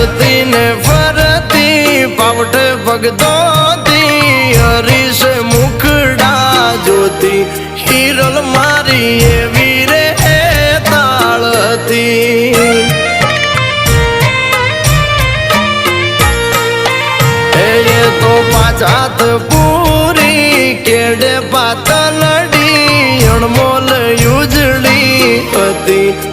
હરતી ને ફરતી પાવટ ભગતોતી હરીશ મુખડા જોતી હિરલ મારી એવી રે તાળતી એ તો પાછાત પૂરી કેડે પાતલડી અણમોલ યુજળી હતી